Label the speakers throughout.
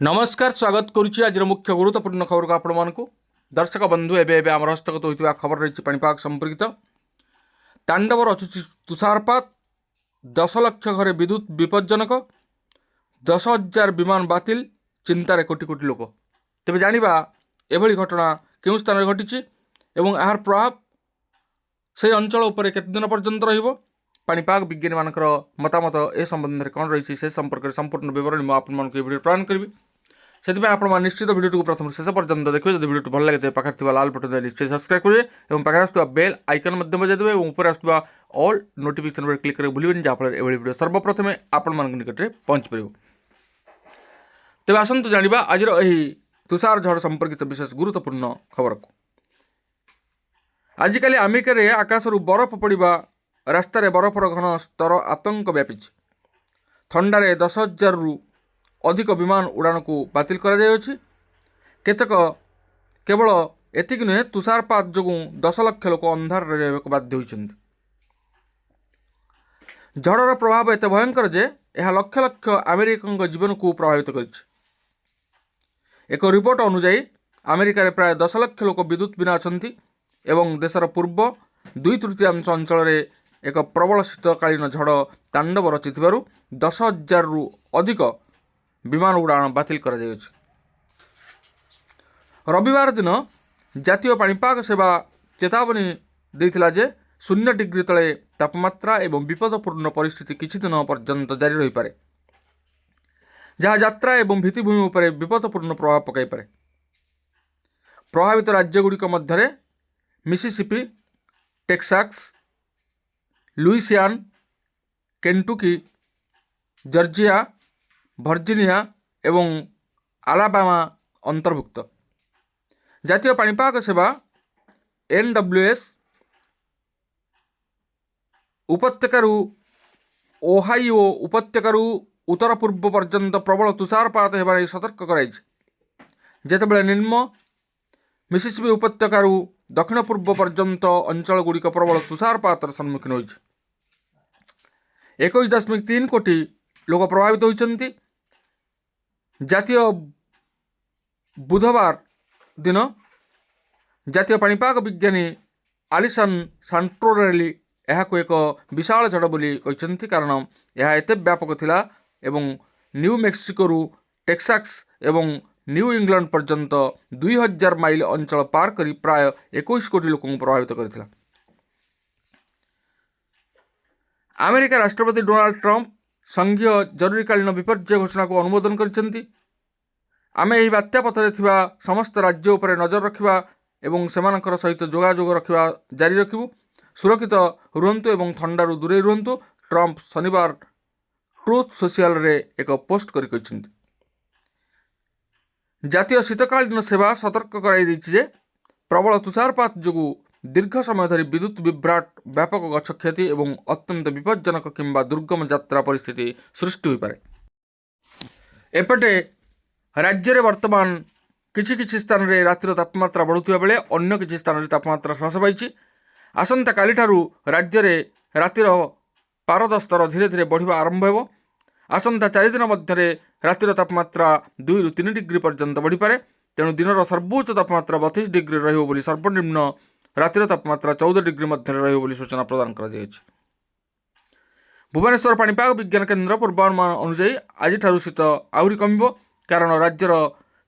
Speaker 1: नमस्कार स्वागत करुच्ची आज मुख्य गुरुत्वपूर्ण खबर को आपण दर्शक बंधु एवं आम हस्तगत होता खबर रही पाणीपाग संपर्कित तांडव रचुची तुषारपात 10 लाख घरे विद्युत विपज्जनक 10,000 विमान बातिल चिंतार कोटी कोटी लोक तेज जाना एभली घटना केउं स्थान घटी एवं यार प्रभाव से अंचल उपर केते दिन पर्यंत रहिबो पाणीपाग विज्ञानी मानकर मतामत ए संबंध में कौन रही से संपर्क में संपूर्ण विवरण मुझे आपको प्रदान करी से आप निश्चित भिडियो को प्रथम शेष पर्यंत देखिए जब भिडियो भल लगे पाखे लाल बटन निश्चय सब्सक्राइब करेंगे और पाखे आसुवा बेल आइकन बजाइदेवे और ऊपर आसुवा ऑल नोटिफिकेशन पर क्लिक करेंगे भूलें जहाँफल ये भिडियो सर्वप्रथम आपण निकट में पहुँच पार। तेज आसतु जाना आज तुषार झड़ संपर्कित विशेष गुरुत्वपूर्ण खबर को। आजिकल अमेरिका रे आकाशरू बरफ पड़ा रास्तार बरफर घन स्तर आतंक व्यापी थंडारे 10,000 रु अधिक विमान उड़ान को बातिल केतक केवल एतिक नुहे तुषारपात जो 10 लाख लोक अंधार रहा बाध्य होती। झड़र प्रभाव एत भयंकर जे यह लक्ष लक्ष अमेरिकन जीवन को प्रभावित कर। एक रिपोर्ट अनुଯାयी अमेरिका प्राय 10 लाख लोक विद्युत बिना अच्छा देशर पूर्व 2/3 अंचल एक प्रबल शीतकालीन झड़ तांडव रचि 10,000 रु अधिक विमान उड़ान बातिल कर रविवार दिन जातीय पाणीपाग सेवा चेतावनी देथिला जे 0 डिग्री तले तापमात्रा एवं विपदपूर्ण परिस्थिति किछि दिन पर्यंत जारी रही पारे जहाँ यात्रा एवं भित्तिभूमि उपर विपदपूर्ण प्रभाव पकाई पारे। प्रभावित राज्यगुड़िक मध्य Mississippi, Texas, Louisiana, Kentucky, Georgia, Virginia एवं आलाबामा अंतर्भुक्त। जातीय पाणीपाग सेवा NWS उपत्यकारु ओहाइओ उपत्यकारु उत्तर पूर्व पर्यंत प्रबल तुषारपात होबार सतर्क कराई जेतेबेले निम्न मिसिसिपी उपत्यकारु दक्षिण पूर्व पर्यंत अंचल गुड़िक प्रबल तुषारपातर सम्मुखीन होइछि। 21.3 कोटी लोक प्रभावित होइछन्ति। जातीय बुधवार दिन जातीय पाणीपाग विज्ञानी आलिसन सांट्रोरेली यहाको एक विशाल झड़ बोली कहते कारण यह एते व्यापक थिला एवं न्यू मेक्सिको रु टेक्सास एवं न्यू इंग्लैंड पर्यंत 2000 माइल अंचल पार करी प्राय 21 कोटी लोक प्रभावित करथिला। अमेरिका राष्ट्रपति डोनाल्ड ट्रंप संघीय जरूरीकालीन विपर्यय घोषणा को अनुमोदन करछन्ति। आमे एही बात्या पथरे थिबा समस्त राज्य उपरे नजर रखिबा एवं सेमानकर सहित जोगाजोग रखिबा जारी रखिबु। सुरक्षित रुहंतु एवं थंडारू दूरे रुहंतु ट्रंप शनिवार ट्रुथ सोशल रे एक पोस्ट करि कहछन्ति। जातीय शीतकालीन सेवा सतर्क कराई दैछि जे प्रबल तुषारपात जोगु दीर्घ समय धरी विद्युत विभ्राट व्यापक गछ क्षति एवं अत्यंत विपज्जनक किंबा दुर्गम यात्रा परिस्थिति सृष्टि हो पारे। एपटे राज्य में वर्तमान किछि स्थान रे रातिर तापमात्रा बढ़ुवा बेले अन्य किछि स्थान रे तापमात्रा ह्रास पाई। आसंता काली ठारू राज्य में रातिर पारद स्तर धीरे धीरे बढ़िबा आरंभ हेबो। आसंता 4 दिन मध्य रातिर तापमात्रा 2 रु 3 डिग्री पर्यंत बढ़ी पारे। तेणु दिनर सर्वोच्च तापमात्रा 32 डिग्री रहिबो बोली सर्वनिम्न रातिर तापमात्रा 14 डिग्री मध्य रहिबो बोली सूचना प्रदान करा जायछि। भुवनेश्वर पाणीपाग विज्ञान केन्द्र पूर्वानुमान अनुसार आज ठारू शीत आहुरी कमिबो कारण राज्यर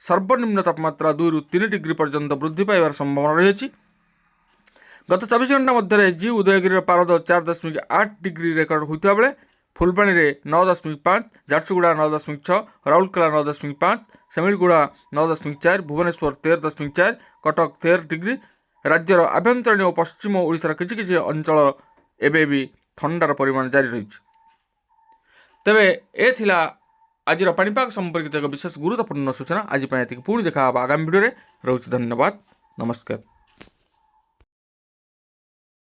Speaker 1: सर्वनिम्न तापमात्रा 2 रु 3 डिग्री पर्यंत वृद्धि पाइबार संभावना रही। गत 24 घंटा मध्य जी उदयगिरी पारद 4.8 डिग्री रेकर्ड होता बेले फुलबाणी में 9.5, झारसुगुड़ा 9.6, राउरकेला 9.5, सेमिलगुड़ा 9.4, भुवनेश्वर 13.4, कटक 13 डिग्री। राज्यर आभ्यंतरीण और पश्चिम ओडिशार किछि अंचल एबे भी थंडार परिमाण जारी रही। तेबे ए थिला आज पाणीपाग संपर्कित एक विशेष गुरुत्वपूर्ण सूचना। आज पुणी देखा आगामी भिडियो रे। धन्यवाद, नमस्कार।